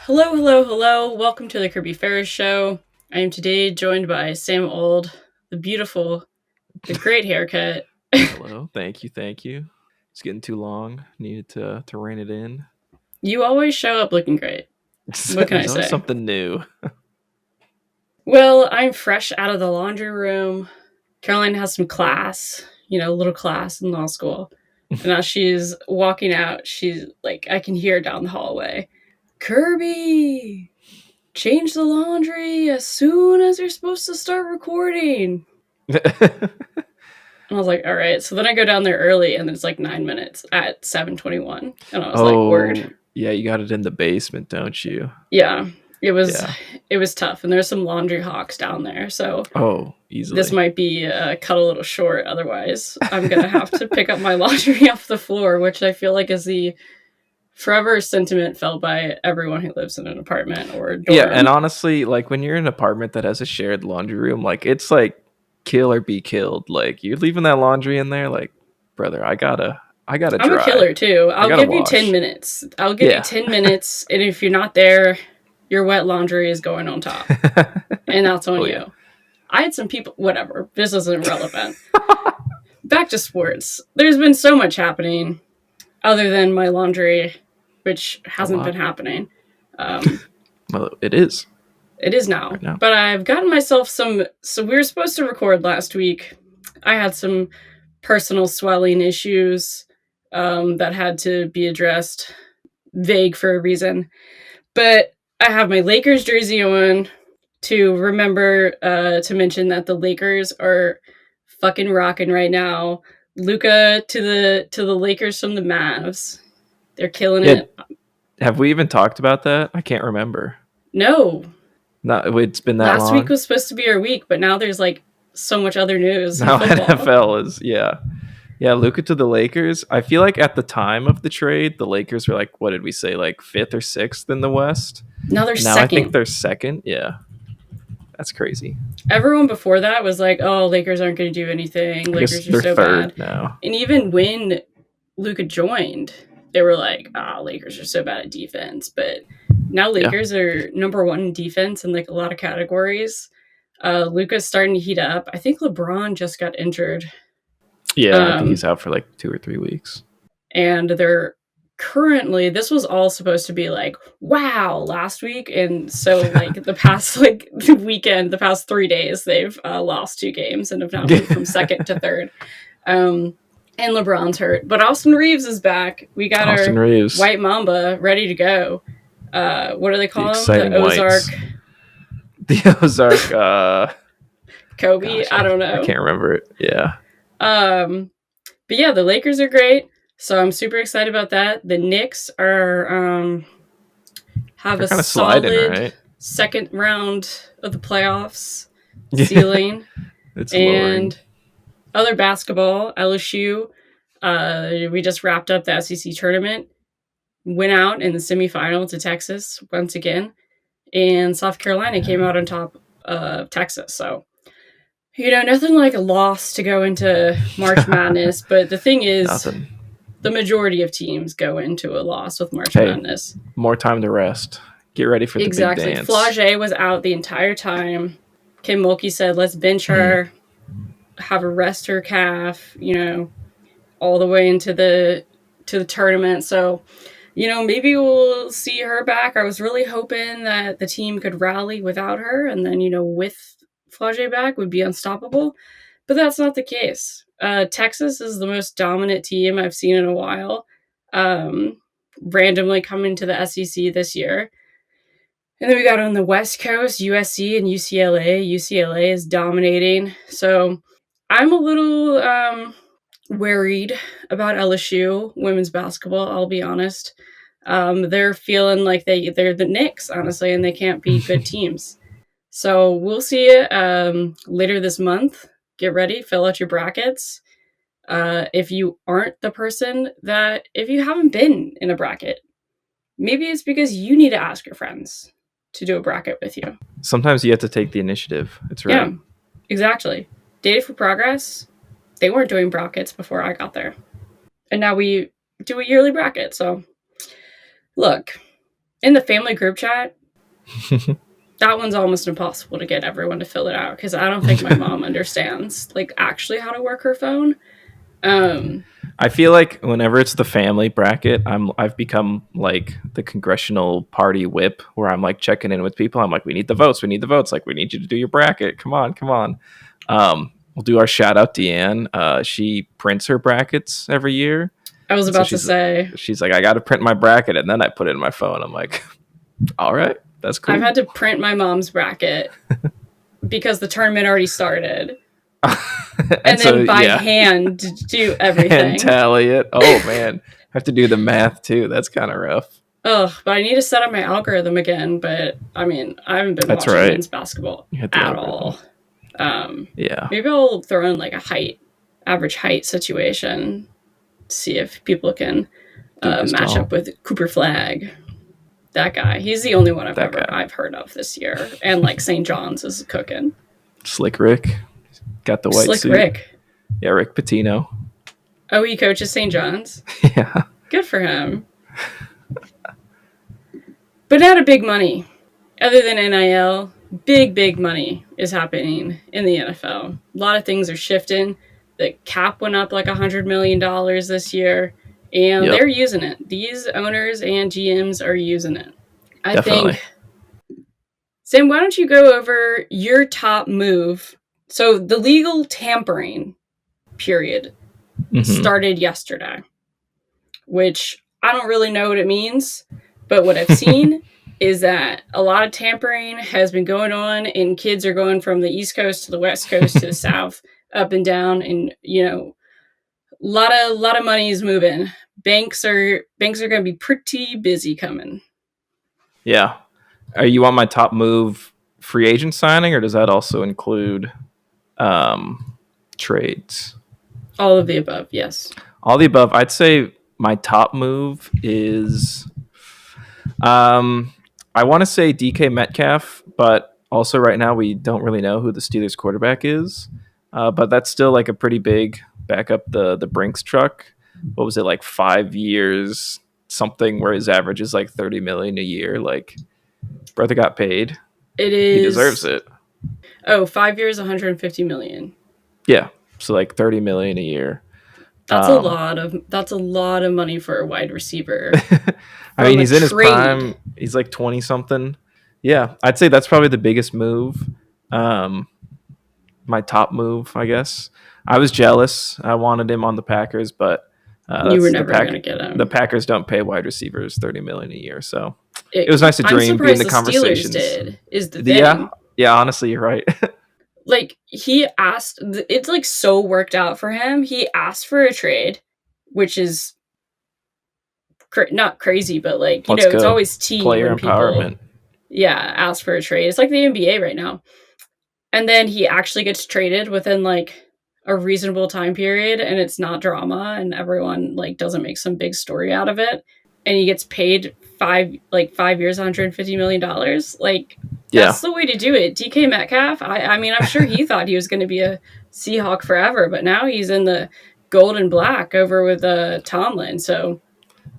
Hello, hello, hello. Welcome to the Kirby Ferris Show. I am today joined by Sam Old, the beautiful, the great haircut. Hello, thank you. It's getting too long. Needed to rein it in. You always show up looking great. What can I There's always say? something new. Well, I'm fresh out of the laundry room. Caroline has some class, a little class in law school. And as she's walking out, she's like, I can hear her down the hallway. Kirby, change the laundry as soon as you're supposed to start recording. And I was like, all right. So then I go down there early and it's like 9 minutes at 7:21. And I was like, Oh, word. yeah, you got it in the basement, don't you? Yeah. It was Yeah. it was tough. And there's some laundry hawks down there. So Oh, this easily. might be cut a little short. Otherwise, I'm gonna have to pick up my laundry off the floor, which I feel like is the forever sentiment felt by everyone who lives in an apartment or Yeah, and dorm. honestly, like when you're in an apartment that has a shared laundry room, like it's like kill or be killed. Like you're leaving that laundry in there, like, brother, I gotta I'm a dry. killer too. I I'll gotta give you 10 wash. minutes. I'll give you Yeah. 10 minutes. And if you're not there, your wet laundry is going on top. And that's on Oh yeah. you. I had some people, whatever, this isn't relevant. Back to sports. There's been so much happening other than my laundry, which A hasn't been lot. happening. Um, Well, it is it is right now. now. But I've gotten myself some. So we were supposed to record last week. I had some personal swelling issues that had to be addressed, vague for a reason. But I have my Lakers jersey on to remember to mention that the Lakers are fucking rocking right now. Luca to the Lakers from the Mavs. They're killing Yeah, it. have we even talked about that? I can't remember. No, Not it's been that last week long. was supposed to be our week, but now there's like so much other news in Now football. NFL is yeah. Luka to the Lakers. I feel like at the time of the trade, the Lakers were like, what did we say, like fifth or sixth in the West? Now they're Now I think second. they're second. Yeah, that's crazy. Everyone before that was like, "Oh, Lakers aren't going to do anything. I guess Lakers are they're so bad." third now. And even when Luca joined, they were like, Lakers are so bad at defense. But now Yeah, Lakers are number one in defense in like a lot of categories. Luca's starting to heat up. I think LeBron just got injured. yeah. I think Um, he's out for like 2 or 3 weeks. and they're currently, this was all supposed to be like, wow, last week. And so like the past like weekend, the past 3 days, they've lost two games and have now moved from second to third. Um, and LeBron's hurt, but Austin Reeves is back. We got Austin our Reeves, White Mamba ready to go. What do they the call him? The exciting Ozark whites, the Ozark. Kobe? Gosh, I don't I know. can't remember it. Yeah, Um, but yeah, the Lakers are great, so I'm super excited about that. The Knicks are have they're a kind of sliding, solid right? second round of the playoffs Yeah, ceiling. it's lowering. And other basketball, LSU, we just wrapped up the SEC tournament, went out in the semifinal to Texas once again, and South Carolina Yeah. came out on top of Texas. So, nothing like a loss to go into March Madness. But the thing is, Nothing. the majority of teams go into a loss with March Hey, Madness. more time to rest. Get ready for the big Exactly. dance. Flage was out the entire time. Kim Mulkey said, let's bench Mm. her, have her rest her calf, all the way into the tournament. So, maybe we'll see her back. I was really hoping that the team could rally without her, and then, with Flage back would be unstoppable. But that's not the case. Texas is the most dominant team I've seen in a while. Randomly coming to the SEC this year. And then we got on the West Coast, USC and UCLA. UCLA is dominating. So I'm a little worried about LSU women's basketball, I'll be honest. They're feeling like they're the Knicks, honestly, and they can't beat good teams. So we'll see it later this month. Get ready, fill out your brackets. If you aren't the person if you haven't been in a bracket, maybe it's because you need to ask your friends to do a bracket with you. Sometimes you have to take the initiative. It's Yeah, right. exactly. Data for Progress, they weren't doing brackets before I got there. And now we do a yearly bracket. So, look, in the family group chat, that one's almost impossible to get everyone to fill it out because I don't think my mom understands like actually how to work her phone. I feel like whenever it's the family bracket, I've become like the congressional party whip where I'm like checking in with people. I'm like, we need the votes. We need the votes. Like, we need you to do your bracket. Come on, come on. We'll do our shout out, Deanne. She prints her brackets every year. I was And so about to say, she's like, I got to print my bracket, and then I put it in my phone. I'm like, all right, that's cool. I've had to print my mom's bracket because the tournament already started. and so, then by hand do everything. And tally it. Oh man, I have to do the math too. That's kind of rough. Ugh, but I need to set up my algorithm again. But I mean, I haven't been watching men's basketball at all. Yeah, maybe I'll throw in like a average height situation, see if people can match up with Cooper Flagg. That guy. He's the only one I've heard of this year. And like St. John's is cooking. Slick Rick. Got the white Slick suit. Rick. Yeah, Rick Pitino. Oh, he coaches St. John's? Yeah. Good for him. But not a big money. Other than NIL, big money is happening in the NFL. A lot of things are shifting. The cap went up like $100 million this year. And they're using it. These owners and GMs are using it. I think. Sam, why don't you go over your top move? So the legal tampering period started yesterday, which I don't really know what it means. But what I've seen is that a lot of tampering has been going on, and kids are going from the East Coast to the West Coast to the South, up and down, and a lot of money is moving. Banks are going to be pretty busy coming. Yeah. Are you on my top move free agent signing, or does that also include trades? All of the above, yes. All the above. I'd say my top move is I want to say DK Metcalf, but also right now we don't really know who the Steelers quarterback is. But that's still like a pretty big backup the Brinks truck. What was it, like 5 years something, where his average is like 30 million a year? Like, brother got paid. It is. He deserves it. Oh, 5 years, 150 million. Yeah, so like 30 million a year. That's a lot of money for a wide receiver. I mean, he's in his prime. He's like 20 something. Yeah, I'd say that's probably the biggest move. My top move, I guess. I was jealous. I wanted him on the Packers, but you were never going to get him. The Packers don't pay wide receivers 30 million a year, so it was nice to dream, be in the conversations. Steelers is the thing. Yeah. Honestly, you're right. Like, he asked, it's like so worked out for him. He asked for a trade, which is not crazy, but like, it's always player empowerment. Ask for a trade. It's like the NBA right now. And then he actually gets traded within like a reasonable time period, and it's not drama, and everyone like doesn't make some big story out of it. And he gets paid 5 years, $150 million. Like, that's the way to do it. DK Metcalf, I mean, I'm sure he thought he was going to be a Seahawk forever, but now he's in the gold and black over with Tomlin. So,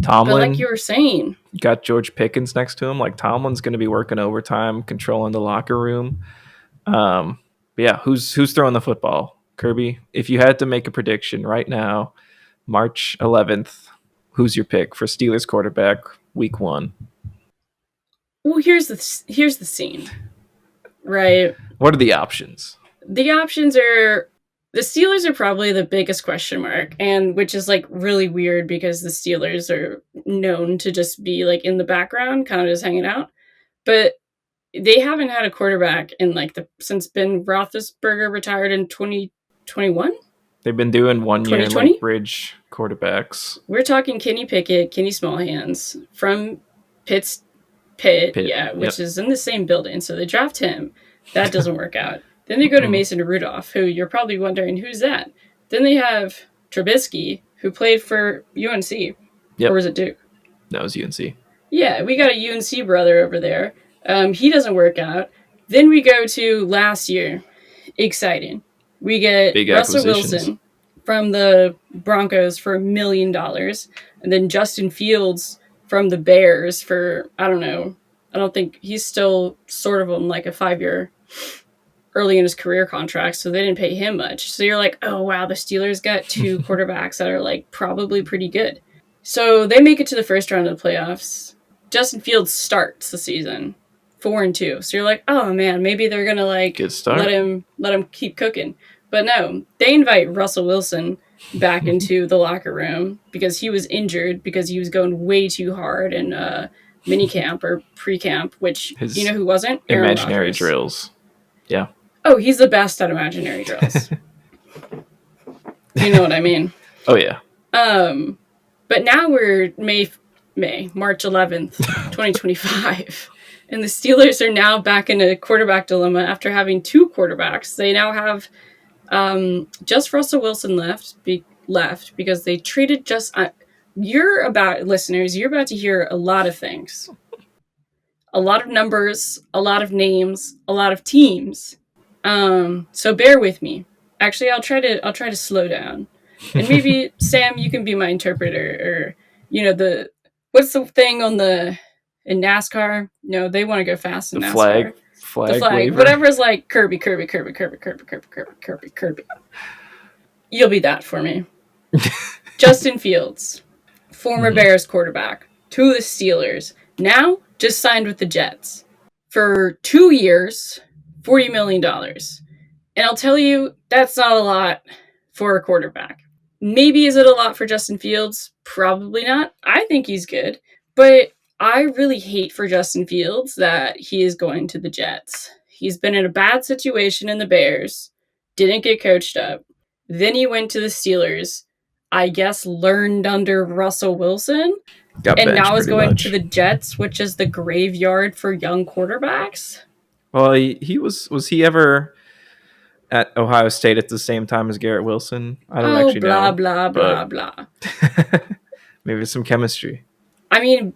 but like you were saying, got George Pickens next to him. Like, Tomlin's going to be working overtime, controlling the locker room. Yeah, who's throwing the football? Kirby, if you had to make a prediction right now, March 11th, who's your pick for Steelers quarterback week 1? Well, here's the scene, right? What are the options? The options are, the Steelers are probably the biggest question mark, and which is like really weird because the Steelers are known to just be like in the background, kind of just hanging out. But they haven't had a quarterback in like since Ben Roethlisberger retired in 2021. They've been doing 1 year like bridge quarterbacks. We're talking Kenny Pickett, Kenny Smallhands from Pitt, yeah, which is in the same building. So they draft him. That doesn't work out. Then they go to Mason Rudolph, who you're probably wondering, who's that? Then they have Trubisky, who played for UNC. Yep. Or was it Duke? That was UNC. Yeah, we got a UNC brother over there. He doesn't work out. Then we go to last year. Exciting. We get Russell Wilson from the Broncos for $1 million. And then Justin Fields from the Bears for, I don't know. I don't think he's still sort of on like a 5-year early in his career contract, so they didn't pay him much. So you're like, oh wow, the Steelers got 2 quarterbacks that are like probably pretty good. So they make it to the first round of the playoffs. Justin Fields starts the season 4-2. So you're like, oh man, maybe they're gonna like Good start. let him keep cooking. But no, they invite Russell Wilson back into the locker room because he was injured because he was going way too hard in mini camp or pre camp, which you His know who wasn't? Aaron imaginary Rodgers. drills. Yeah. Oh, he's the best at imaginary drills. You know what I mean? Oh yeah. But now we're March 11th, 2025. And the Steelers are now back in a quarterback dilemma after having 2 quarterbacks. They now have just Russell Wilson left because they traded just. You're about to hear a lot of things, a lot of numbers, a lot of names, a lot of teams. So bear with me. Actually, I'll try to slow down, and maybe Sam, you can be my interpreter, or what's the thing in NASCAR? No, they want to go fast in The NASCAR. The flag, waiver. whatever's like Kirby. You'll be that for me. Justin Fields, former Bears quarterback, to the Steelers. Now just signed with the Jets for 2 years, $40 million. And I'll tell you, that's not a lot for a quarterback. Maybe is it a lot for Justin Fields? Probably not. I think he's good. But I really hate for Justin Fields that he is going to the Jets. He's been in a bad situation in the Bears, didn't get coached up. Then he went to the Steelers, I guess learned under Russell Wilson, and now is going to the Jets, which is the graveyard for young quarterbacks. Well, he was he ever at Ohio State at the same time as Garrett Wilson? I don't actually know. Blah, blah, blah. Maybe some chemistry. I mean,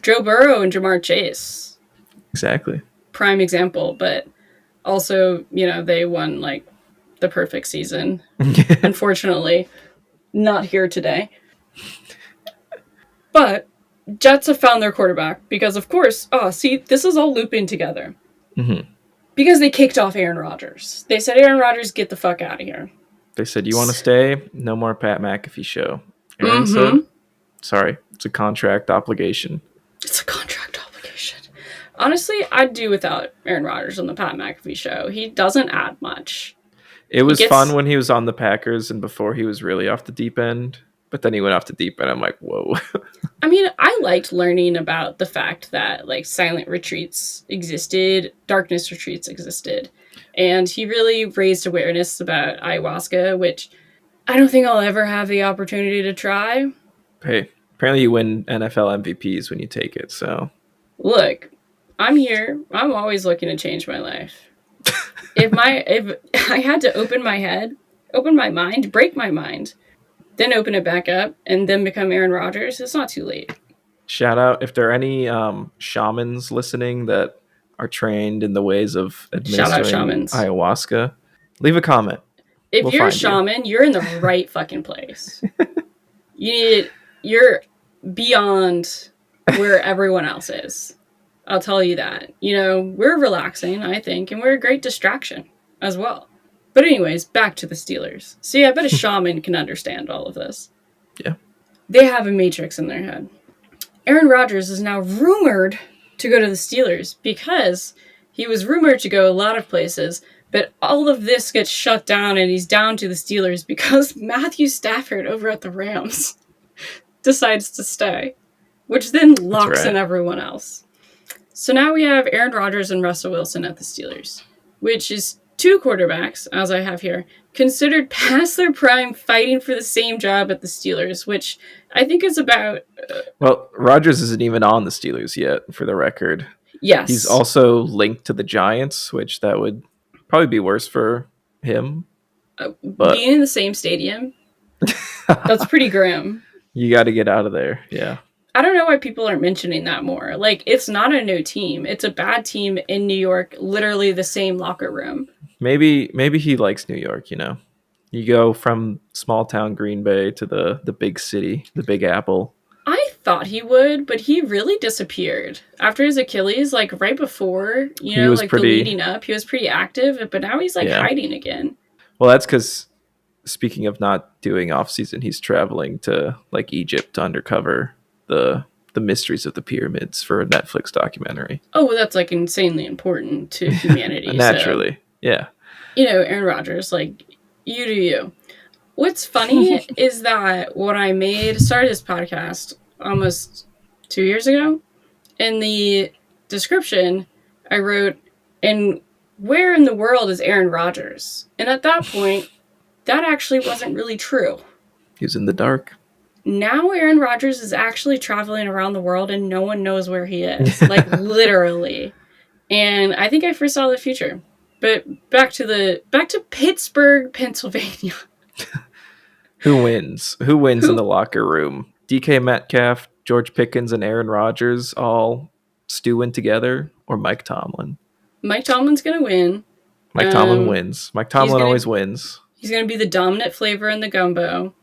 Joe Burrow and Jamar Chase. Exactly. Prime example, but also, they won like the perfect season. Unfortunately, not here today. But Jets have found their quarterback because, of course, this is all looping together. Mm-hmm. Because they kicked off Aaron Rodgers. They said, Aaron Rodgers, get the fuck out of here. They said, you want to stay? No more Pat McAfee show. Aaron said, sorry, it's a contract obligation. It's a contract obligation. Honestly, I'd do without Aaron Rodgers on the Pat McAfee show. He doesn't add much. It was fun when he was on the Packers and before he was really off the deep end. But then he went off the deep end. I'm like, whoa. I mean, I liked learning about the fact that like silent retreats existed, darkness retreats existed. And he really raised awareness about ayahuasca, which I don't think I'll ever have the opportunity to try. Hey, apparently you win NFL MVPs when you take it, so. Look, I'm here. I'm always looking to change my life. If I had to open my head, open my mind, break my mind, then open it back up, and then become Aaron Rodgers, it's not too late. Shout out if there are any shamans listening that are trained in the ways of administering ayahuasca, leave a comment. If you're a shaman, you're in the right fucking place. You're beyond where everyone else is. I'll tell you that. We're relaxing, I think, and we're a great distraction as well. But anyways, back to the Steelers. See, I bet a shaman can understand all of this. Yeah. They have a matrix in their head. Aaron Rodgers is now rumored to go to the Steelers because he was rumored to go a lot of places, but all of this gets shut down and he's down to the Steelers because Matthew Stafford over at the Rams decides to stay, which then locks in everyone else. So now we have Aaron Rodgers and Russell Wilson at the Steelers, which is 2 quarterbacks, as I have here, considered past their prime fighting for the same job at the Steelers, which I think is about... Well, Rodgers isn't even on the Steelers yet, for the record. Yes. He's also linked to the Giants, which that would probably be worse for him. Being in the same stadium, that's pretty grim. You got to get out of there, yeah. I don't know why people aren't mentioning that more. Like, it's not a new team. It's a bad team in New York, literally the same locker room. Maybe he likes New York, You go from small town Green Bay to the big city, the Big Apple. I thought he would, but he really disappeared after his Achilles. Like right before, He was like the pretty. leading up, he was pretty active, but now he's like Yeah. hiding again. Well, that's because speaking of not doing off season, he's traveling to like Egypt to undercover the mysteries of the pyramids for a Netflix documentary. Oh, well, that's like insanely important to humanity. Naturally, so, yeah. Aaron Rodgers, like you do you. What's funny is that when I started this podcast almost 2 years ago, in the description, I wrote, and where in the world is Aaron Rodgers? And at that point, that actually wasn't really true. He was in the dark. Now Aaron Rodgers is actually traveling around the world and no one knows where he is. Like, literally. And I think I foresaw the future. But back to Pittsburgh, Pennsylvania. Who wins? Who wins in the locker room? DK Metcalf, George Pickens, and Aaron Rodgers all stewing together, or Mike Tomlin? Mike Tomlin's going to win. Mike Tomlin wins. Mike Tomlin always wins. He's going to be the dominant flavor in the gumbo.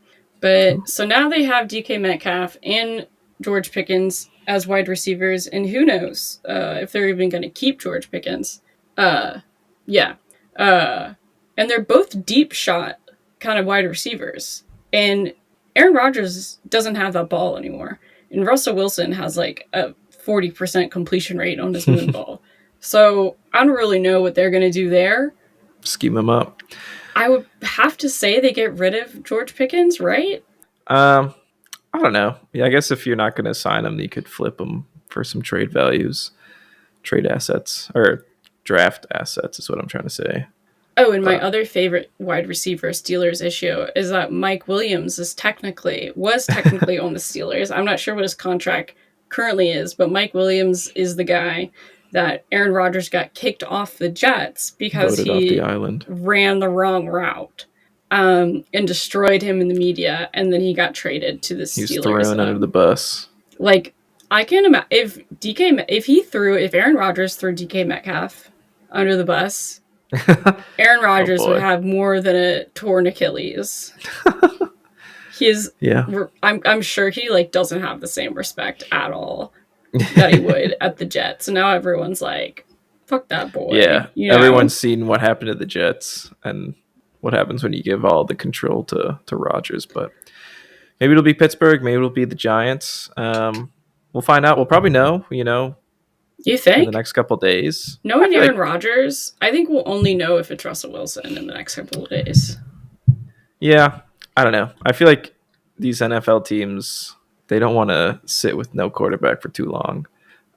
But so now they have DK Metcalf and George Pickens as wide receivers, and who knows if they're even going to keep George Pickens. Yeah. And they're both deep shot kind of wide receivers. And Aaron Rodgers doesn't have that ball anymore. And Russell Wilson has like a 40% completion rate on his moon ball. So I don't really know what they're going to do there. Scheme him up. I would have to say they get rid of George Pickens, right? I don't know. Yeah, I guess if you're not going to sign him, you could flip him for some trade values, trade assets, or draft assets is what I'm trying to say. Oh, and my other favorite wide receiver Steelers issue is that Mike Williams was technically on the Steelers. I'm not sure what his contract currently is, but Mike Williams is the guy that Aaron Rodgers got kicked off the Jets because he ran the wrong route and destroyed him in the media, and then he got traded to the Steelers. He's thrown under the bus. Like, I can't imagine if Aaron Rodgers threw DK Metcalf under the bus, Aaron Rodgers would have more than a torn Achilles. I'm sure he like doesn't have the same respect at all that he would at the Jets. So now everyone's like, fuck that boy. Yeah. Everyone's seen what happened to the Jets and what happens when you give all the control to Rodgers. But maybe it'll be Pittsburgh. Maybe it'll be the Giants. We'll find out. We'll probably know, you think? in the next couple of days. Knowing Aaron Rodgers, I think we'll only know if it's Russell Wilson in the next couple of days. Yeah. I don't know. I feel like these NFL teams, they don't want to sit with no quarterback for too long.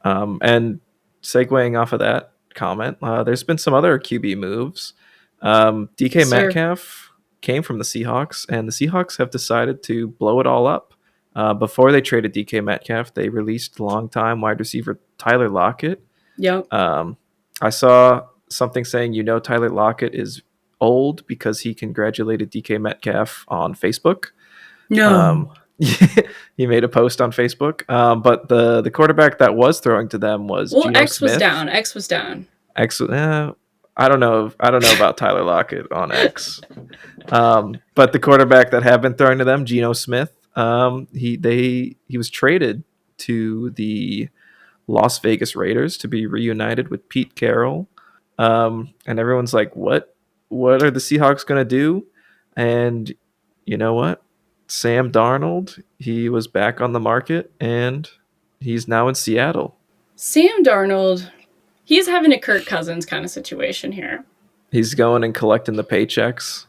And segueing off of that comment, there's been some other QB moves. DK Metcalf came from the Seahawks, and the Seahawks have decided to blow it all up. Before they traded DK Metcalf, they released longtime wide receiver Tyler Lockett. Yep. I saw something saying, Tyler Lockett is old because he congratulated DK Metcalf on Facebook. No. He made a post on Facebook. But the quarterback that was throwing to them was Geno Smith. X was down. I don't know about Tyler Lockett on X. But the quarterback that had been throwing to them, Geno Smith, he was traded to the Las Vegas Raiders to be reunited with Pete Carroll. And everyone's like, what are the Seahawks going to do? And you know what? Sam Darnold, he was back on the market, and he's now in Seattle. Sam Darnold, he's having a Kirk Cousins kind of situation here. He's going and collecting the paychecks.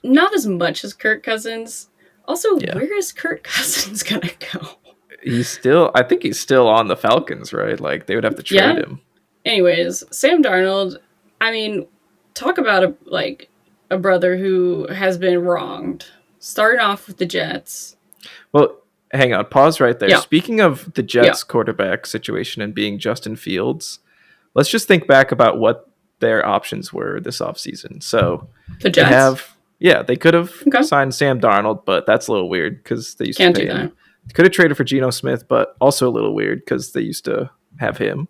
Not as much as Kirk Cousins. Also, where is Kirk Cousins going to go? I think he's still on the Falcons, right? Like, they would have to trade him. Anyways, Sam Darnold, I mean, talk about a brother who has been wronged. Starting off with the Jets. Well, hang on. Pause right there. Yeah. Speaking of the Jets quarterback situation and being Justin Fields, let's just think back about what their options were this offseason. So the Jets? They could have signed Sam Darnold, but that's a little weird because they used to pay him. They could have traded for Geno Smith, but also a little weird because they used to have him.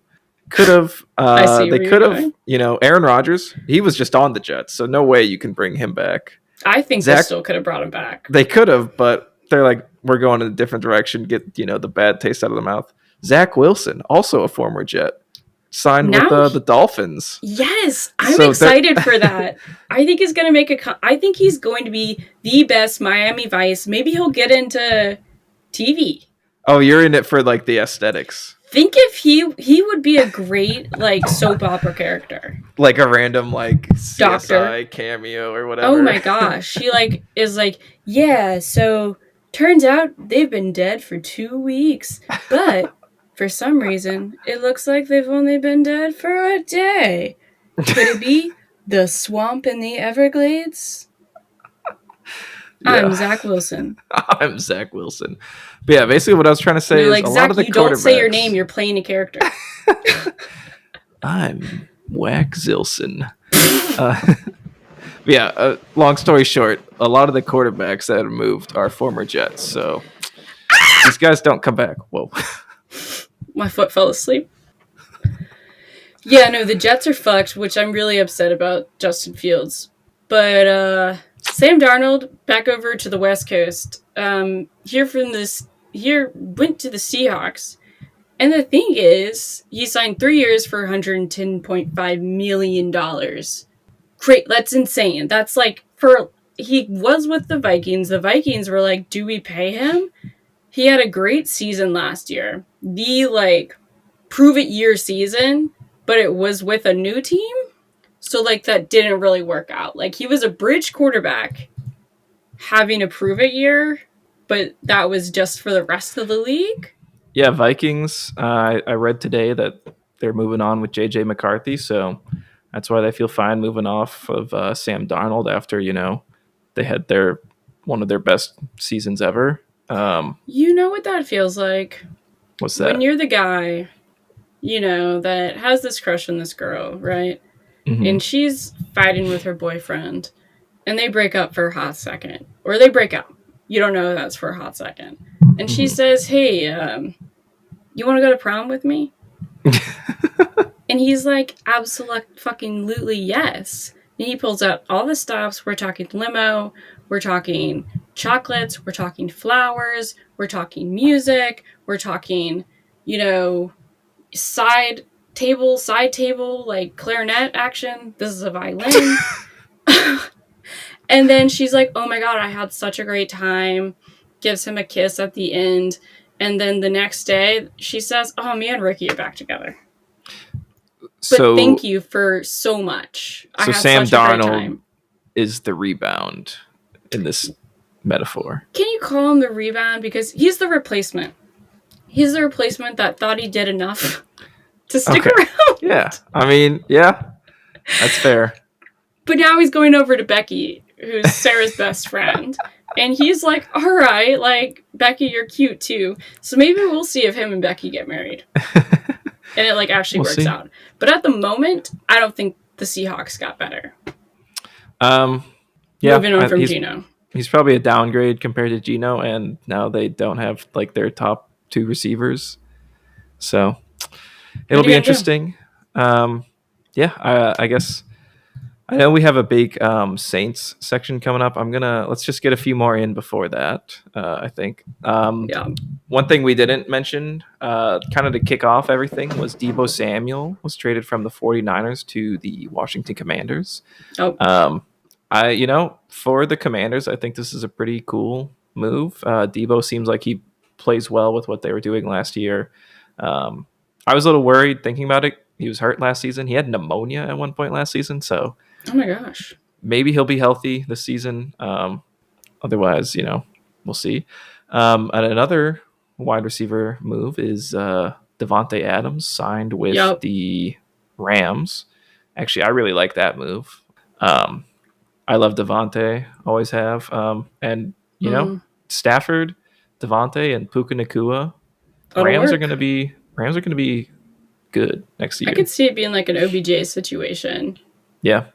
Could have, Aaron Rodgers, he was just on the Jets, so no way you can bring him back. I think they still could have brought him back. They could have, but they're like, we're going in a different direction. Get the bad taste out of the mouth. Zach Wilson, also a former Jet, signed with Now, the Dolphins. yes, I'm So excited for that. I think he's going to make I think he's going to be the best Miami Vice. Maybe he'll get into TV. Oh, you're in it for like the aesthetics. Think if he would be a great like soap opera character. Like a random like CSI Doctor. cameo or whatever. Oh my gosh. She like is like, yeah, so turns out they've been dead for 2 weeks. But for some reason, it looks like they've only been dead for a day. Could it be the swamp in the Everglades? Yeah. I'm Zach Wilson. I'm Zach Wilson. But yeah, basically what I was trying to say is like, a Zach, lot of the you don't say your quarterbacks- name, you're playing a character. I'm Whack Zilson. Yeah, long story short, a lot of the quarterbacks that have moved are former Jets, so these guys don't come back. Whoa. My foot fell asleep. Yeah, no, the Jets are fucked, which I'm really upset about Justin Fields. But Sam Darnold back over to the West Coast. Here went to the Seahawks. And the thing is, he signed 3 years for $110.5 million. Great, that's insane. That's like he was with the Vikings. The Vikings were like, do we pay him? He had a great season last year. The like prove it year season, but it was with a new team. So like that didn't really work out. Like he was a bridge quarterback having a prove it year, but that was just for the rest of the league. Yeah, Vikings. I read today that they're moving on with JJ McCarthy, so that's why they feel fine moving off of Sam Darnold after they had one of their best seasons ever. You know what that feels like? What's that? When you're the guy, that has this crush on this girl, right? Mm-hmm. And she's fighting with her boyfriend, and they break up for a hot second, or they break up. You don't know that's for a hot second. And she says, hey, you want to go to prom with me? And he's like, absolutely yes. And he pulls out all the stops. We're talking limo. We're talking chocolates. We're talking flowers. We're talking music. We're talking, side table, like clarinet action. This is a violin. And then she's like, oh my God, I had such a great time. Gives him a kiss at the end. And then the next day, she says, oh, me and Ricky are back together. But thank you for so much. So Sam Darnold is the rebound in this metaphor. Can you call him the rebound? Because he's the replacement. He's the replacement that thought he did enough to stick around. Yeah. I mean, yeah, that's fair. But now he's going over to Becky, who's Sarah's best friend. And he's like, all right, like, Becky, you're cute too. So maybe we'll see if him and Becky get married. And it like actually works out. But at the moment, I don't think the Seahawks got better. Yeah. Moving on from Geno. He's probably a downgrade compared to Geno, and now they don't have like their top two receivers. So it'll be interesting. I guess I know we have a big Saints section coming up. Let's just get a few more in before that, I think. One thing we didn't mention, kind of to kick off everything, was Deebo Samuel was traded from the 49ers to the Washington Commanders. For the Commanders, I think this is a pretty cool move. Deebo seems like he plays well with what they were doing last year. I was a little worried thinking about it. He was hurt last season. He had pneumonia at one point last season, so oh my gosh, maybe he'll be healthy this season. Otherwise, we'll see. And another wide receiver move is Devontae Adams signed with the Rams. Actually, I really like that move. I love Devontae, always have. And Stafford, Devontae, and Puka Nacua. Rams are going to be good next year. I could see it being like an OBJ situation. Yeah,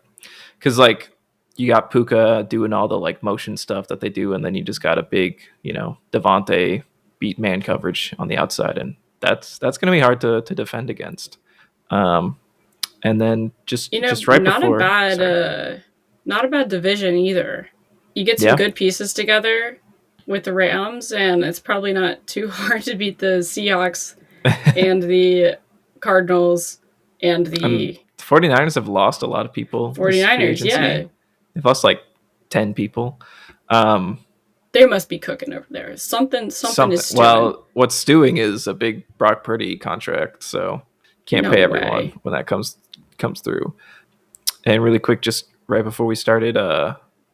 because like you got Puka doing all the like motion stuff that they do, and then you just got a big, Devontae beat man coverage on the outside, and that's going to be hard to defend against. And then just right before, not a bad division either. You get some good pieces together. with the Rams, and it's probably not too hard to beat the Seahawks and the Cardinals and And the the 49ers have lost a lot of people this free 49ers. Yeah, agency. They've lost like 10 people. Um, they must be cooking over there. Something is something. stewing. Well, what's stewing is a big Brock Purdy contract, so can't No pay everyone way. when that comes through. And really quick, just right before we started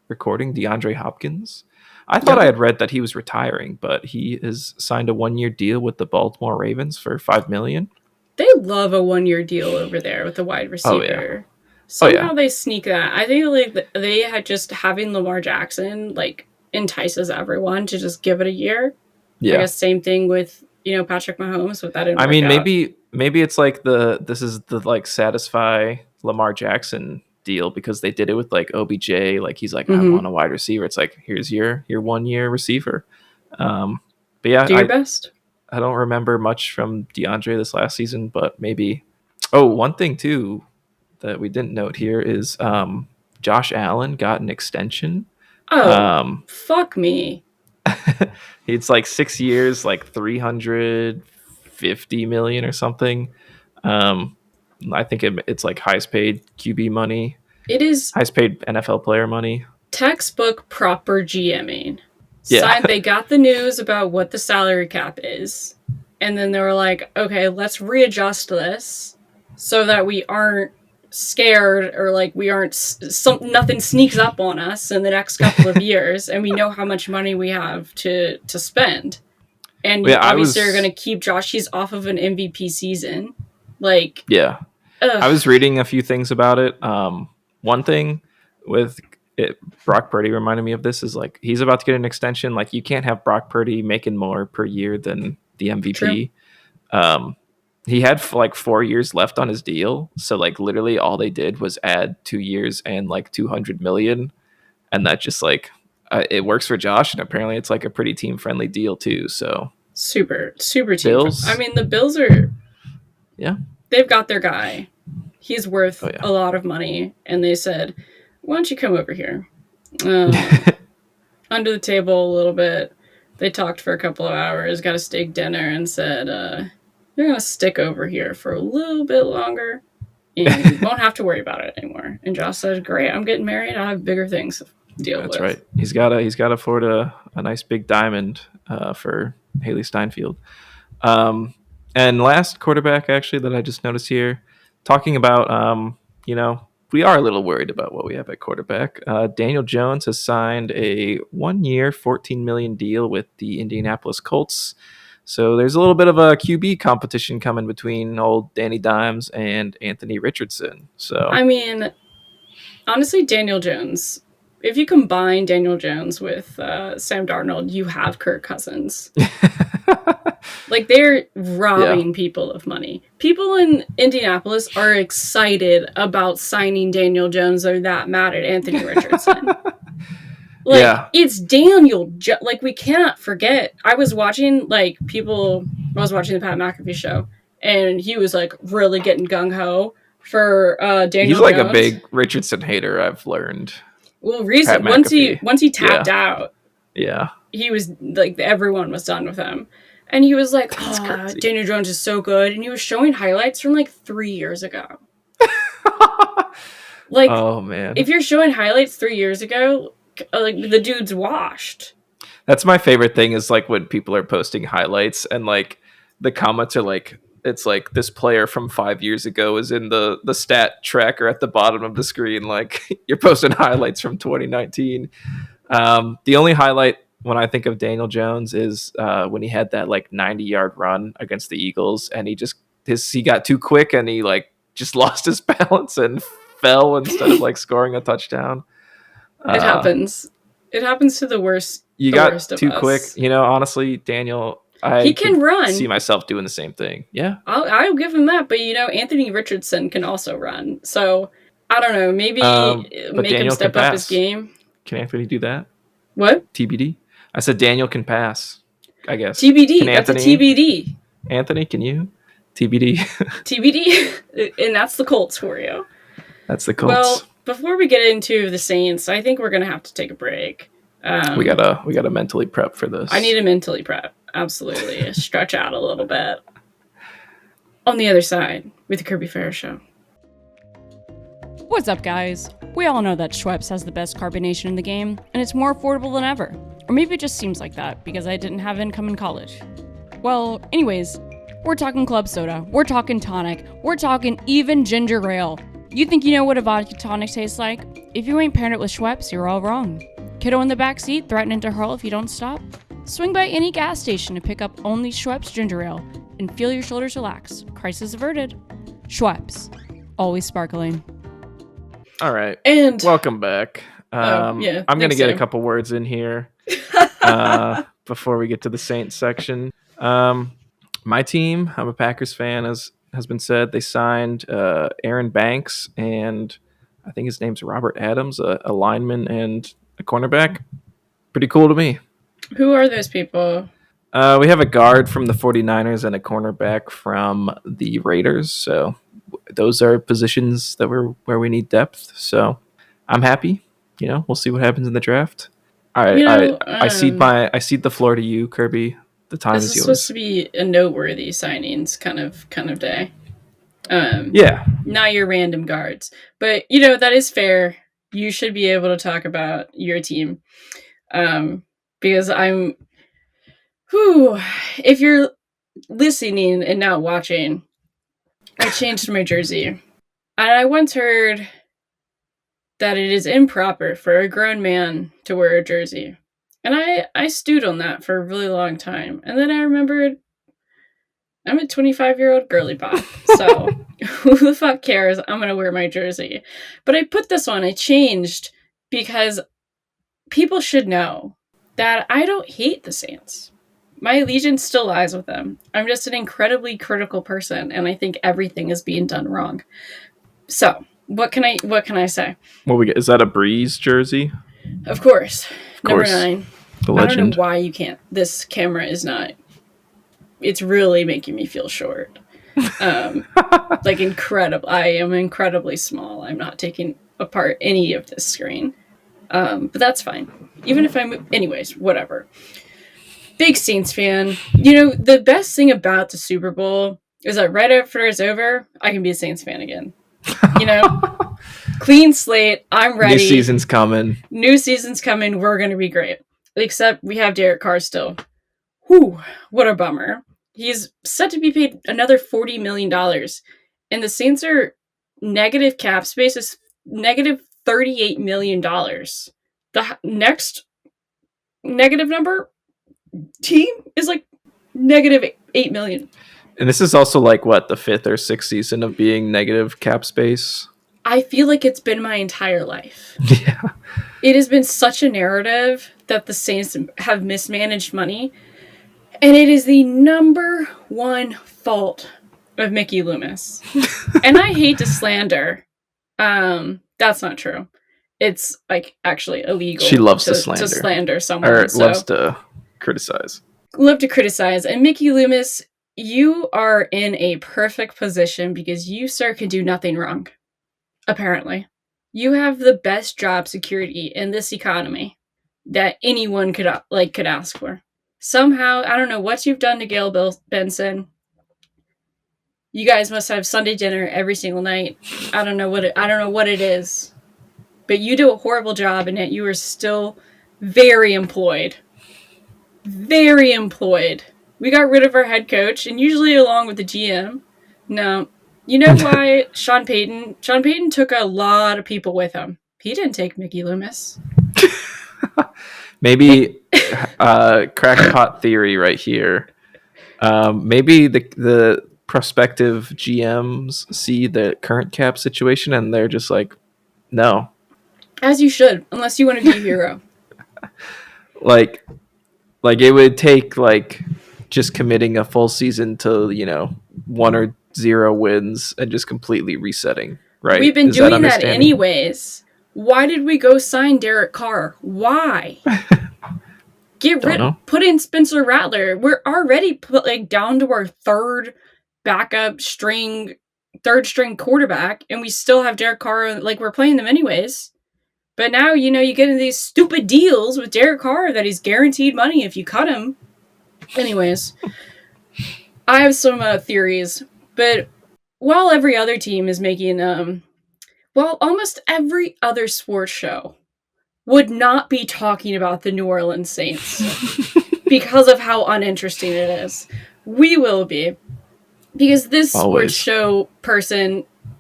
recording, DeAndre Hopkins. I thought I Yep. had read that he was retiring, but he has signed a 1-year deal with the Baltimore Ravens for $5 million. They love a 1-year deal over there with the wide Oh yeah, receiver. oh yeah, Somehow they sneak that. I think like they had just having Lamar Jackson like entices everyone to just give it a year. I yeah. guess same thing with Patrick Mahomes, but that didn't I work mean, out. maybe it's like this is the like satisfy Lamar Jackson deal because they did it with like OBJ. Like he's like, I Mm-hmm. want a wide receiver. It's like here's your 1-year receiver. Um, but yeah, Do your best. I don't remember much from DeAndre this last season, but maybe. Oh, one thing too that we didn't note here is Josh Allen got an extension. Oh, Um, fuck me. it's like 6 years, like 350 million or something. Um, I think it's like highest paid QB money, It is highest paid NFL player money. textbook proper GMing. Yeah, They got the news about what the salary cap is, and then they were like, okay, let's readjust this so that we aren't scared or like we aren't nothing sneaks up on us in the next couple of years, and we know how much money we have to spend. And you yeah. obviously are going to keep Josh. He's off of an MVP season. Like, Yeah, I ugh, was reading a few things about it. One thing with it, Brock Purdy reminded me of this is like he's about to get an extension. Like you can't have Brock Purdy making more per year than the true. MVP. Um, he had like 4 years left on his deal, so like literally all they did was add 2 years and like 200 million, and that just like it works for Josh, and apparently it's like a pretty team friendly deal too. So Super, super team. I Bills, mean, the Bills are, yeah, they've got their guy. He's oh worth yeah, a lot of money. And they said, why don't you come over here? Um, Under the table a little bit. They talked for a couple of hours, got a steak dinner, and said, you're going to stick over here for a little bit longer and you won't have to worry about it anymore. And Josh said, great, I'm getting married. I have bigger things to deal that's with. right. He's got to afford a nice big diamond for Haley Steinfeld. Um, and last quarterback, actually, that I just noticed here, talking about, you know, we are a little worried about what we have at quarterback. Daniel Jones has signed a 1-year, 14 million deal with the Indianapolis Colts. So there's a little bit of a QB competition coming between old Danny Dimes and Anthony Richardson. So I mean, honestly, Daniel Jones. If you combine Daniel Jones with Sam Darnold, you have Kirk Cousins. Like they're yeah, robbing people of money. People in Indianapolis are excited about signing Daniel Jones. They're that mad at Anthony Richardson. Like yeah, it's Daniel. Like we cannot forget. I was watching I was watching the Pat McAfee show, and he was like really getting gung ho for he's Daniel like a Jones. big Richardson hater. I've learned. Well, Pat recent McAfee. once he tapped Yeah, out, yeah, he was like everyone was done with him, and he was like, that's "Oh, crazy. Daniel Jones is so good," and he was showing highlights from like 3 years ago. Like, Oh man, if you're showing highlights 3 years ago, like the dude's washed. that's my favorite thing is like when people are posting highlights and like the comments are like it's like this player from 5 years ago is in the stat tracker at the bottom of the screen. Like you're posting highlights from 2019. The only highlight when I think of Daniel Jones is when he had that like 90-yard run against the Eagles and he got too quick and he like just lost his balance and fell instead of like scoring a touchdown. It Uh, happens. It happens to you the worst got of too quick. us. You know, honestly, Daniel, He I can could see run. myself doing the same thing. Yeah. I'll give him that, but Anthony Richardson can also run. So I don't know. Maybe But make him Daniel can step up his pass. game. Can Anthony do that? What? TBD. I said Daniel can pass. I guess. Can TBD. That's a Anthony? TBD. Anthony, can you? TBD. TBD. And that's the Colts for you. That's the Well, Colts. before we get into the Saints, I think we're going to have to take a break. We gotta mentally prep for this. I need to mentally prep. Absolutely. Stretch out a little bit. On the other side, with the Kirby Fair Show. What's up, guys? We all know that Schweppes has the best carbonation in the game, and it's more affordable than ever. Or maybe it just seems like that because I didn't have income in college. Well, anyways, we're talking club soda, we're talking tonic, we're talking even ginger ale. You think you know what a vodka tonic tastes like? If you ain't paired it with Schweppes, you're all wrong. Kiddo in the backseat threatening to hurl if you don't stop? Swing by any gas station to pick up only Schweppes ginger ale and feel your shoulders relax. Crisis averted. Schweppes. Always sparkling. All right. And welcome back. I'm going to get a couple words in here before we get to the Saints section. My team, I'm a Packers fan, as has been said. They signed Aaron Banks, and I think his name's Robert Adams, a lineman and a cornerback. Pretty cool to me. Who are those people? We have a guard from the 49ers and a cornerback from the Raiders. So those are positions that where we need depth. So I'm happy. We'll see what happens in the draft. All right, I cede the floor to you, Kirby. The time is yours. This is supposed to be a noteworthy signings kind of day. Yeah. Not your random guards. But, that is fair. You should be able to talk about your team. Because if you're listening and not watching, I changed my jersey. And I once heard that it is improper for a grown man to wear a jersey. And I stewed on that for a really long time. And then I remembered I'm a 25-year-old girly pop. So who the fuck cares? I'm going to wear my jersey. But I put this on. I changed because people should know that I don't hate the Saints. My allegiance still lies with them. I'm just an incredibly critical person, and I think everything is being done wrong. So, what can I say? Well, is that a Breeze jersey? Of course. Number 9. The legend. I don't know why you can't. This camera is not. It's really making me feel short. Incredible. I am incredibly small. I'm not taking apart any of this screen. But that's fine. Even if anyways, whatever. Big Saints fan. The best thing about the Super Bowl is that right after it's over, I can be a Saints fan again. Clean slate. I'm ready. New season's coming. We're going to be great. Except we have Derek Carr still. Whew, what a bummer. He's set to be paid another $40 million. And the Saints are negative cap space is negative $38 million. The next negative number team is negative $8 million. And this is also the fifth or sixth season of being negative cap space. I feel like it's been my entire life. Yeah. It has been such a narrative that the Saints have mismanaged money. And it is the number one fault of Mickey Loomis. And I hate to slander. That's not true. It's actually illegal. She loves to slander someone. Or loves to criticize. Love to criticize. And Mickey Loomis, you are in a perfect position because you, sir, can do nothing wrong. Apparently. You have the best job security in this economy that anyone could ask for. Somehow, I don't know what you've done to Gail Benson. You guys must have Sunday dinner every single night. I don't know what it is. But you do a horrible job, and yet you are still very employed. Very employed. We got rid of our head coach, and usually along with the GM. No. You know why Sean Payton took a lot of people with him. He didn't take Mickey Loomis. Maybe crackpot theory right here. Maybe the prospective GMs see the current cap situation and they're just no. As you should, unless you want to be a hero. It would take just committing a full season to 1 or 0 wins and just completely resetting. Right? We've been doing that anyways. Why did we go sign Derek Carr? Why? Put in Spencer Rattler. We're already down to our third string quarterback, and we still have Derek Carr. We're playing them anyways. But now, you get into these stupid deals with Derek Carr that he's guaranteed money if you cut him. Anyways, I have some theories, but while every other team is making, almost every other sports show would not be talking about the New Orleans Saints because of how uninteresting it is. We will be, because this sports show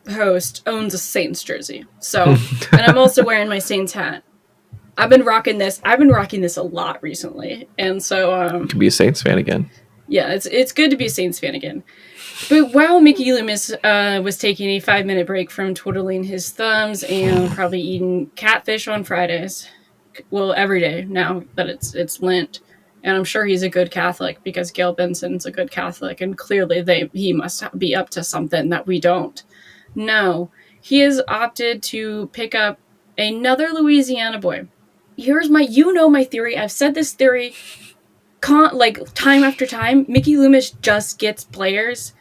host owns a Saints jersey. So, and I'm also wearing my Saints hat. I've been rocking this a lot recently, and so you can be a Saints fan again. Yeah, it's good to be a Saints fan again. But while Mickey Loomis was taking a 5-minute break from twiddling his thumbs and probably eating catfish on Fridays, well, every day now that it's Lent, and I'm sure he's a good Catholic because Gail Benson's a good Catholic, and clearly he must be up to something that we don't. No, he has opted to pick up another Louisiana boy. Here's my theory. I've said this theory time after time. Mickey Loomis just gets players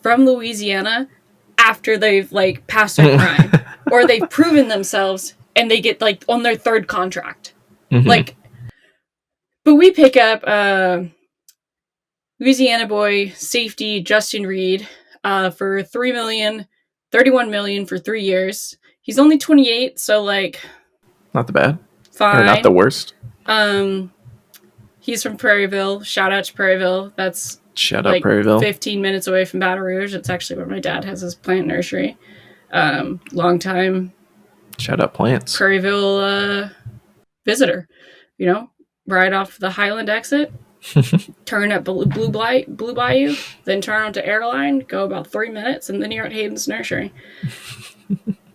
from Louisiana after they've passed their prime or they've proven themselves and they get on their third contract. Mm-hmm. But we pick up Louisiana boy safety Justin Reed for $31 million for 3 years. He's only 28, so not the bad. Fine. Or not the worst. He's from Prairieville. Shout out to Prairieville. That's Prairieville. 15 minutes away from Baton Rouge. It's actually where my dad has his plant nursery. Long time. Shout out plants. Prairieville visitor. Right off the Highland exit. Turn at Blue Bayou. Then turn onto Airline. Go about 3 minutes, and then you're at Hayden's nursery.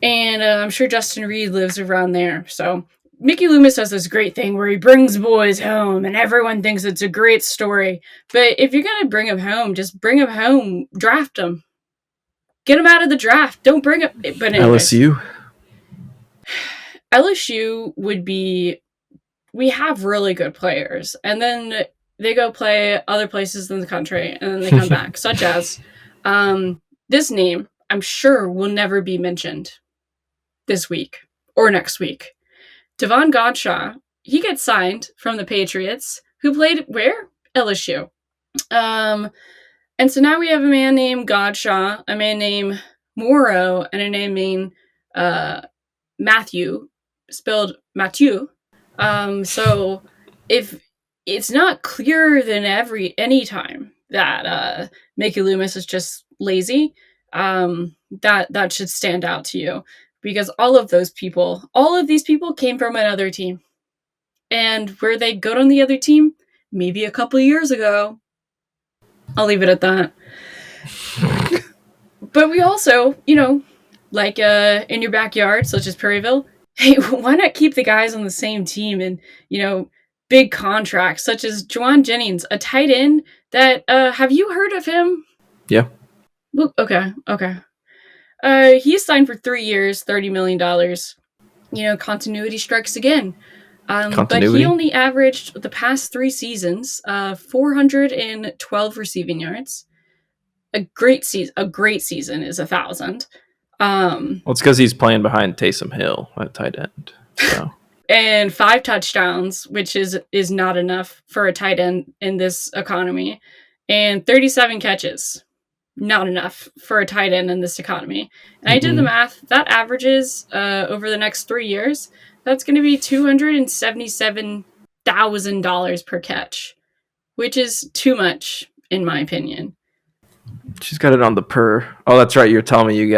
And I'm sure Justin Reed lives around there. So Mickey Loomis does this great thing where he brings boys home and everyone thinks it's a great story. But if you're going to bring them home, just bring them home. Draft them. Get them out of the draft. Don't bring them. But anyways, LSU would be... We have really good players. And then they go play other places in the country. And then they come back. Such as this name, I'm sure, will never be mentioned this week or next week. Devon Godshaw, he gets signed from the Patriots, who played where? LSU. And so now we have a man named Godshaw, a man named Morrow, and a man named Matthew, spelled Mathieu. So if it's not clearer than any time that Mickey Loomis is just lazy, that should stand out to you. Because all of these people came from another team. And were they good on the other team? Maybe a couple of years ago. I'll leave it at that. But we also, in your backyard, such as Prairieville, hey, why not keep the guys on the same team and, big contracts, such as Juwan Jennings, a tight end that, have you heard of him? Yeah. Well, okay. He's signed for 3 years, $30 million. Continuity strikes again. But he only averaged the past 3 seasons 412 receiving yards. A great season is 1,000. Well, it's because he's playing behind Taysom Hill at tight end. So. And 5 touchdowns, which is not enough for a tight end in this economy. And 37 catches. Not enough for a tight end in this economy. And I did the math. That averages over the next 3 years. That's going to be $277,000 per catch, which is too much, in my opinion. She's got it on the per. Oh, that's right. You're telling me you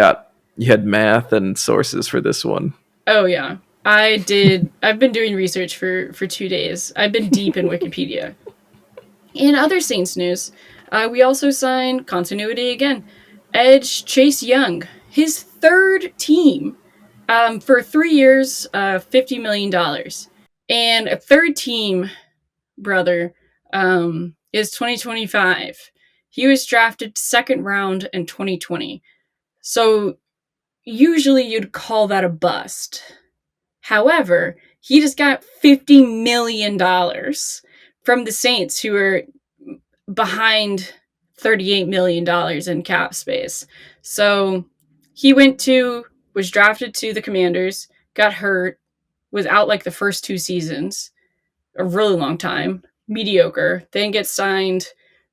had math and sources for this one. Oh, yeah. I did. I've been doing research for 2 days. I've been deep in Wikipedia. In other Saints news, we also signed continuity again. Edge Chase Young, his third team, for 3 years, $50 million. And a third team, brother, is 2025. He was drafted second round in 2020. So usually you'd call that a bust. However, he just got $50 million from the Saints, who are behind $38 million in cap space. So he was drafted to the Commanders, got hurt, was out like the first 2 seasons, a really long time, mediocre, then gets signed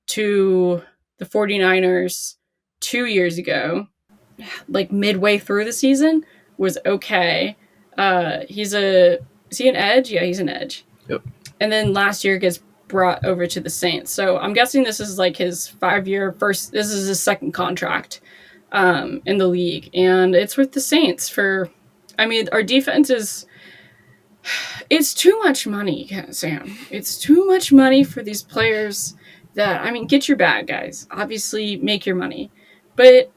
to the 49ers 2 years ago, like midway through the season, was okay. Is he an edge? Yeah, he's an edge. Yep. And then last year gets brought over to the Saints. So I'm guessing this is like his 5-year this is his second contract in the league. And it's with the Saints our defense it's too much money, Sam. It's too much money for these players get your bag, guys. Obviously, make your money. But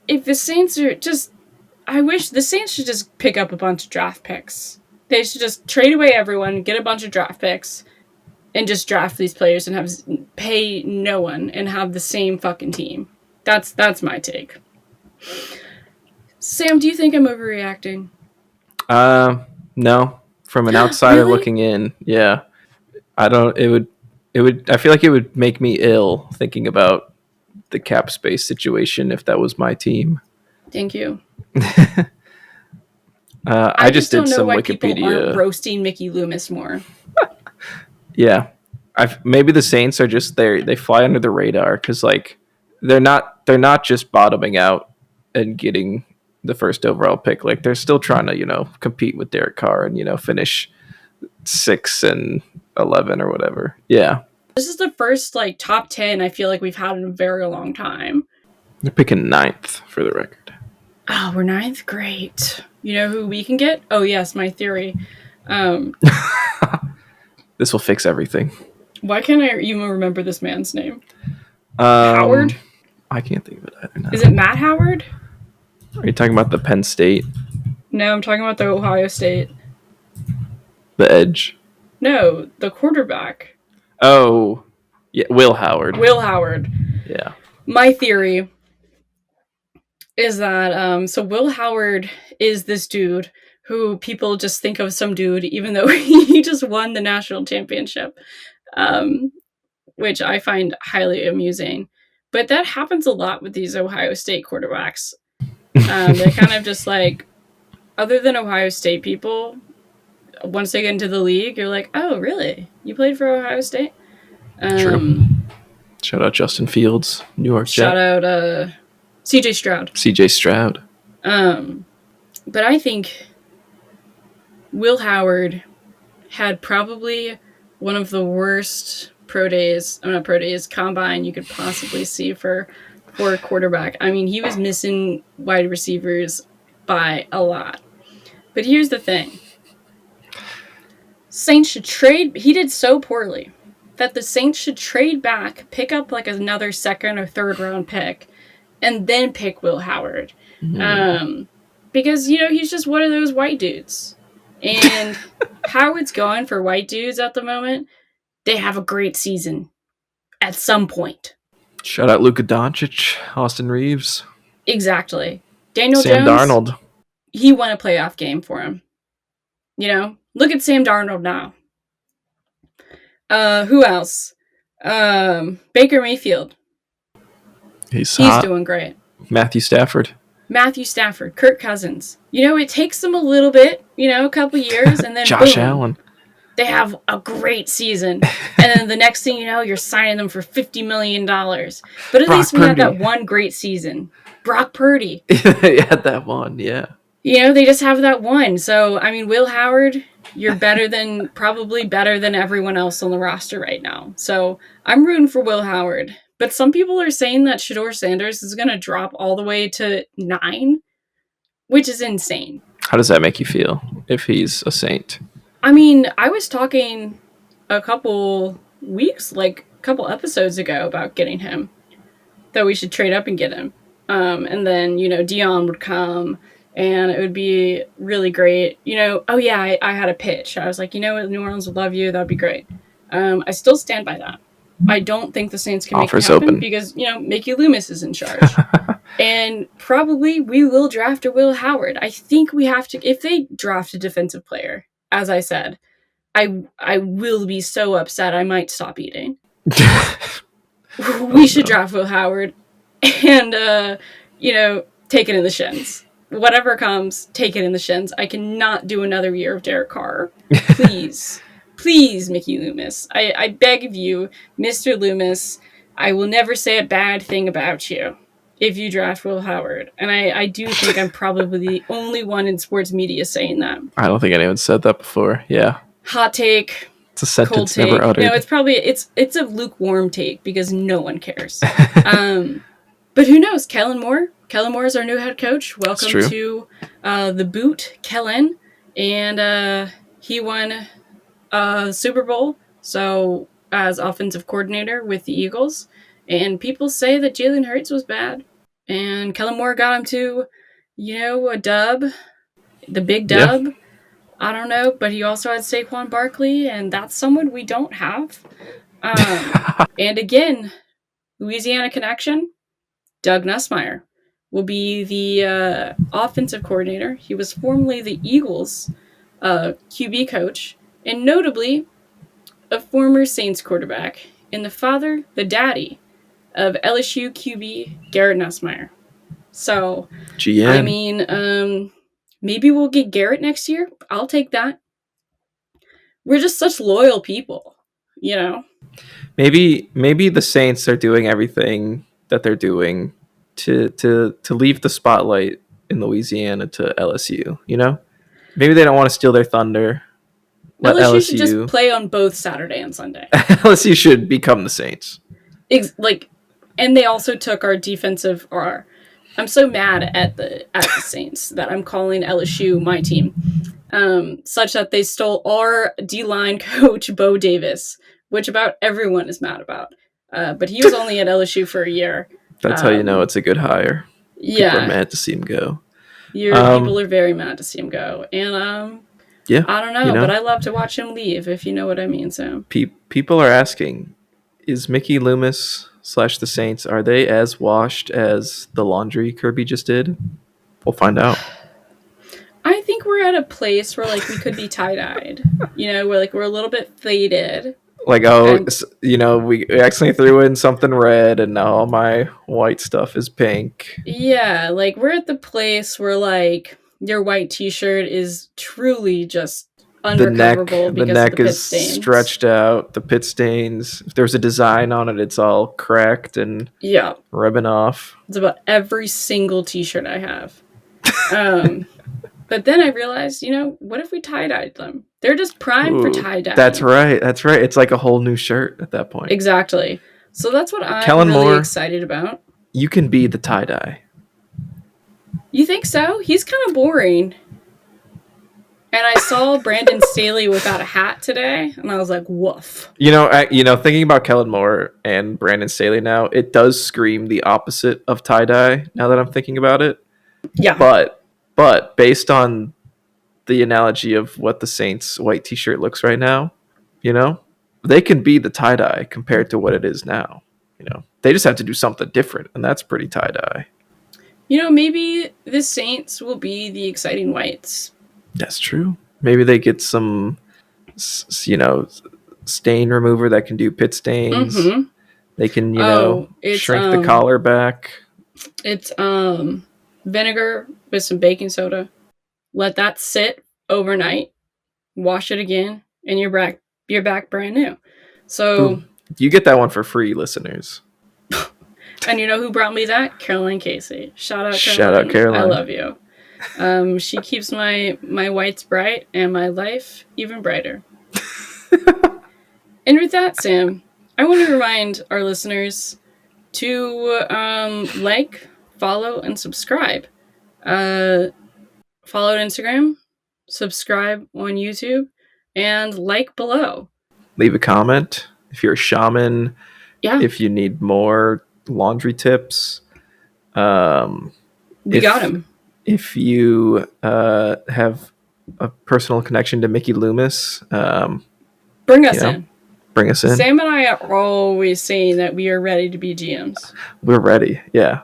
if the Saints I wish the Saints should just pick up a bunch of draft picks. They should just trade away everyone, get a bunch of draft picks, and just draft these players and pay no one and have the same fucking team. That's my take. Sam, do you think I'm overreacting? No. From an outsider really? looking in, yeah. I feel like it would make me ill thinking about the cap space situation if that was my team. Thank you. I just did some why Wikipedia. People aren't roasting Mickey Loomis more. Yeah, maybe the Saints are just they fly under the radar because like they're not just bottoming out and getting the first overall pick. Like they're still trying to compete with Derek Carr and finish 6 and 11 or whatever. Yeah, this is the first like top 10 I feel like we've had in a very long time. They're picking 9th for the record. Oh, we're 9th? Great. You know who we can get? Oh, yes, my theory. This will fix everything. Why can't I even remember this man's name? Howard? I can't think of it either now. Is it Matt Howard? Are you talking about the Penn State? No, I'm talking about the Ohio State. The edge? No, the quarterback. Oh, yeah, Will Howard. Will Howard. Yeah. My theory is that so Will Howard is this dude who people just think of some dude even though he just won the national championship, which I find highly amusing. But that happens a lot with these Ohio State quarterbacks. They kind of just like, other than Ohio State people, once they get into the league, you're like, oh, really? You played for Ohio State? True. Shout out Justin Fields, New York Jet. Shout out CJ Stroud. But I think Will Howard had probably one of the worst combine you could possibly see for a quarterback. I mean, he was missing wide receivers by a lot. But here's the thing. Saints should trade. He did so poorly that the Saints should trade back, pick up like another second or third round pick, and then pick Will Howard. Mm-hmm. Because, he's just one of those white dudes. And how it's going for white dudes at the moment, they have a great season at some point. Shout out Luka Doncic, Austin Reeves. Exactly. Daniel Sam Jones. Darnold. He won a playoff game for him. Look at Sam Darnold now. Who else? Baker Mayfield. He's doing great. Matthew Stafford. Kirk Cousins. It takes them a little bit, a couple years, and then Josh Allen. They have a great season. And then the next thing you know, you're signing them for $50 million. But at least we had that one great season. Brock Purdy. They had that one, yeah. They just have that one. So, Will Howard, you're probably better than everyone else on the roster right now. So, I'm rooting for Will Howard. But some people are saying that Shedeur Sanders is going to drop all the way to 9, which is insane. How does that make you feel if he's a Saint? I was talking a couple episodes ago about getting him, that we should trade up and get him. And then, Dion would come and it would be really great. I had a pitch. I was like, New Orleans would love you. That'd be great. I still stand by that. I don't think the Saints can make it happen because, Mickey Loomis is in charge. And probably we will draft a Will Howard. I think we have to, if they draft a defensive player, as I said, I will be so upset I might stop eating. We should draft Will Howard and, take it in the shins. whatever comes, take it in the shins. I cannot do another year of Derek Carr. Please. Please, Mickey Loomis. I beg of you, Mr. Loomis, I will never say a bad thing about you if you draft Will Howard. And I do think I'm probably the only one in sports media saying that. I don't think anyone said that before. Yeah. Hot take. It's a sentence cold take. never uttered. No, it's probably it's a lukewarm take because no one cares. But who knows? Kellen Moore. Kellen Moore is our new head coach. Welcome to the boot, Kellen. And he won Super Bowl, so as offensive coordinator with the Eagles. And people say that Jalen Hurts was bad. And Kellen Moore got him to, a dub, the big dub. Yeah. I don't know, but he also had Saquon Barkley, and that's someone we don't have. And again, Louisiana connection, Doug Nussmeier will be the offensive coordinator. He was formerly the Eagles QB coach, and notably a former Saints quarterback, and the daddy of LSU QB Garrett Nussmeier. So, GN. I mean, maybe we'll get Garrett next year. I'll take that. We're just such loyal people, Maybe the Saints are doing everything that they're doing to leave the spotlight in Louisiana to LSU, Maybe they don't want to steal their thunder. Let LSU should just play on both Saturday and Sunday. LSU should become the Saints. And they also took our defensive. I'm so mad at the Saints that I'm calling LSU my team, such that they stole our D-line coach Bo Davis, which about everyone is mad about. But he was only at LSU for a year. That's how you know it's a good hire. Yeah, people are mad to see him go. People are very mad to see him go, and yeah, I don't know, but I love to watch him leave, if you know what I mean. So people are asking, is Mickey Loomis / the Saints, are they as washed as the laundry Kirby just did? We'll find out. I think we're at a place where we could be tie-dyed. Where we're a little bit faded. We accidentally threw in something red and now all my white stuff is pink. Yeah, we're at the place where your white t-shirt is truly just unrecoverable because the neck of the pit is stains. Stretched out, the pit stains. If there's a design on it, it's all cracked and rubbing off. It's about every single t-shirt I have. But then I realized, what if we tie-dyed them? They're just primed for tie-dye. That's right. It's like a whole new shirt at that point. Exactly. So that's what I'm really excited about. You can be the tie-dye. You think so? He's kind of boring. And I saw Brandon Staley without a hat today, and I was like, woof. Thinking about Kellen Moore and Brandon Staley now, it does scream the opposite of tie-dye now that I'm thinking about it. Yeah. But based on the analogy of what the Saints white t-shirt looks right now, they can be the tie-dye compared to what it is now. They just have to do something different, and that's pretty tie-dye. Maybe the Saints will be the exciting whites. That's true. Maybe they get some, stain remover that can do pit stains. Mm-hmm. They can, shrink the collar back. It's vinegar with some baking soda. Let that sit overnight. Wash it again, and you're back brand new. So boom. You get that one for free, listeners. And you know who brought me that? Caroline Casey. Shout out Caroline. I love you. She keeps my whites bright and my life even brighter. And with that, Sam, I want to remind our listeners to follow, and subscribe. Follow on Instagram, subscribe on YouTube, and like below. Leave a comment if you're a shaman. Yeah. If you need more laundry tips. We got him. If you have a personal connection to Mickey Loomis, bring us in. Bring us in. Sam and I are always saying that we are ready to be GMs. We're ready, yeah.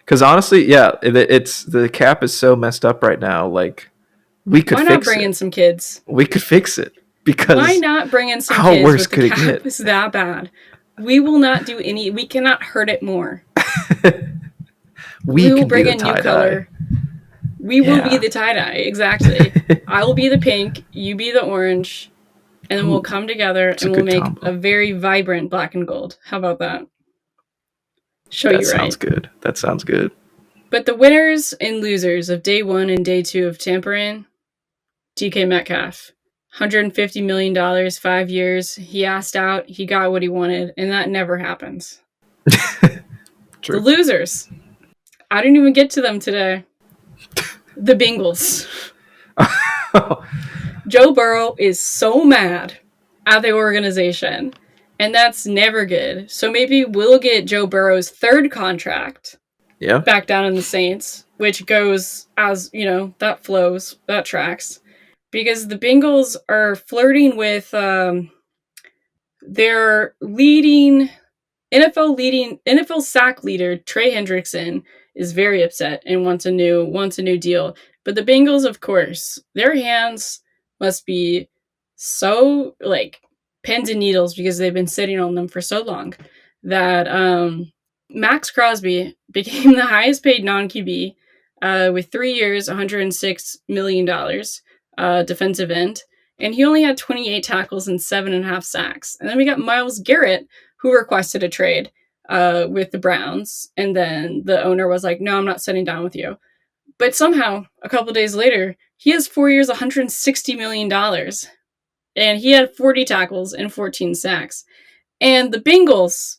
Because honestly, it's the cap is so messed up right now. We could. Why not bring in some kids? We could fix it because. Why not bring in some kids? How worse could it get? It's that bad. We will not do any. We cannot hurt it more. we will bring in new color. We will be the tie-dye, exactly. I will be the pink, you be the orange, and then we'll come together and we'll make a very vibrant black and gold. How about that? Show you right. That sounds good. That sounds good. But the winners and losers of day 1 and day 2 of tampering, DK Metcalf. $150 million, 5 years. He asked out, he got what he wanted, and that never happens. True. The losers. I didn't even get to them today. The Bengals. Joe Burrow is so mad at the organization, and that's never good. So maybe we'll get Joe Burrow's 3rd contract back down in the Saints, which goes as, that flows, that tracks. Because the Bengals are flirting with their NFL sack leader, Trey Hendrickson, is very upset and wants a new deal. But the Bengals, of course, their hands must be so like pins and needles because they've been sitting on them for so long that Max Crosby became the highest paid non-QB with 3 years, $106 million defensive end. And he only had 28 tackles and 7.5 sacks. And then we got Myles Garrett, who requested a trade with the Browns. And then the owner was like, no, I'm not sitting down with you. But somehow, a couple days later, he has 4 years, $160 million. And he had 40 tackles and 14 sacks. And the Bengals,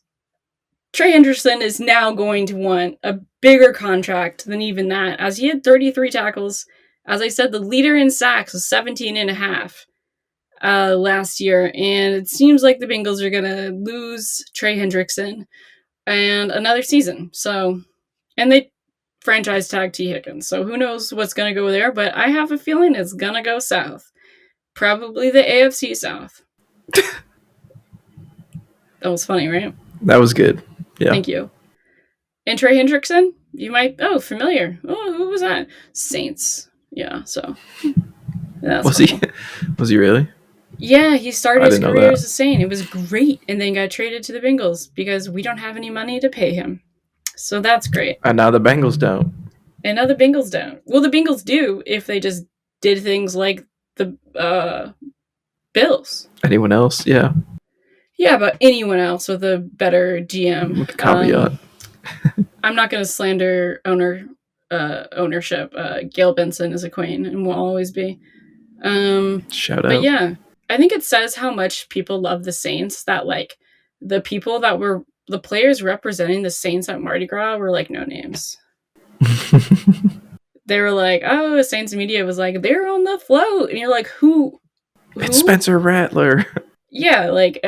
Trey Hendrickson is now going to want a bigger contract than even that, as he had 33 tackles. As I said, the leader in sacks was 17.5 last year. And it seems like the Bengals are going to lose Trey Hendrickson and another season. So, and they franchise tag T. Higgins. So who knows what's going to go there, but I have a feeling it's going to go south. Probably the AFC South. That was funny, right? That was good. Yeah. Thank you. And Trey Hendrickson, you might, familiar. Oh, who was that? Saints. Yeah, so. Was he really? Yeah, he started his career as a Saint. It was great. And then got traded to the Bengals because we don't have any money to pay him. So that's great. And now the Bengals don't. Well, the Bengals do if they just did things like the Bills. Anyone else? Yeah. Yeah, but anyone else with a better GM. With a caveat. I'm not going to slander ownership. Gail Benson is a queen and will always be. Shout out. But yeah, I think it says how much people love the Saints that like the people that were the players representing the Saints at Mardi Gras were like no names. They were like, oh, Saints media was like, they're on the float. And you're like, who? It's Spencer Rattler. Yeah, like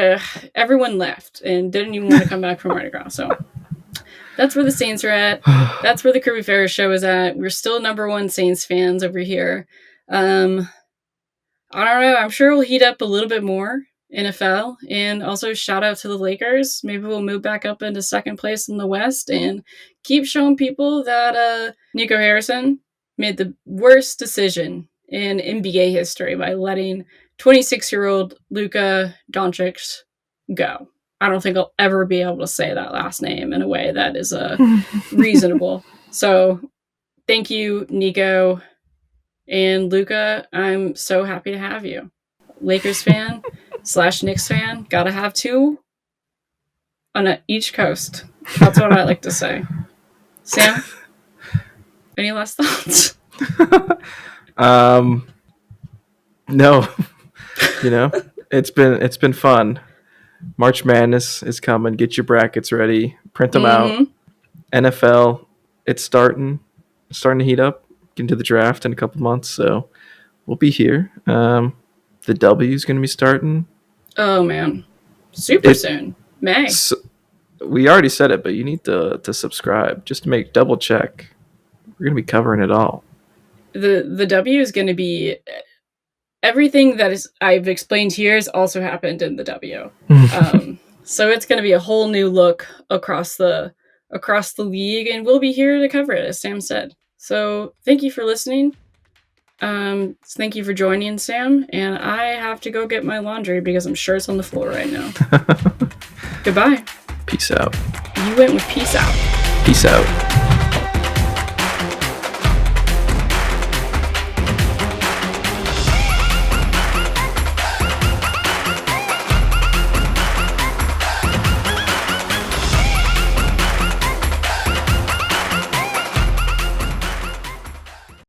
everyone left and didn't even want to come back from Mardi Gras. So that's where the Saints are at. That's where the Kirby Ferris show is at. We're still #1 Saints fans over here. I don't know. I'm sure we'll heat up a little bit more NFL. And also shout out to the Lakers. Maybe we'll move back up into 2nd place in the West and keep showing people that Nico Harrison made the worst decision in NBA history by letting 26-year-old Luka Doncic go. I don't think I'll ever be able to say that last name in a way that is reasonable. So thank you, Nico and Luka. I'm so happy to have you. Lakers fan / Knicks fan. Gotta have 2 on each coast. That's what I like to say. Sam, any last thoughts? No. It's been fun. March Madness is coming. Get your brackets ready. Print them out. NFL, it's starting to heat up. Get into the draft in a couple months, so we'll be here. The W is going to be starting. Oh man, super soon. May. So, we already said it, but you need to subscribe just to make double check. We're going to be covering it all. The W is going to be everything that I've explained here has also happened in the W. So it's going to be a whole new look across the league, and we'll be here to cover it, as Sam said. So thank you for listening. Thank you for joining, Sam. And I have to go get my laundry because I'm sure it's on the floor right now. Goodbye. Peace out. You went with peace out. Peace out.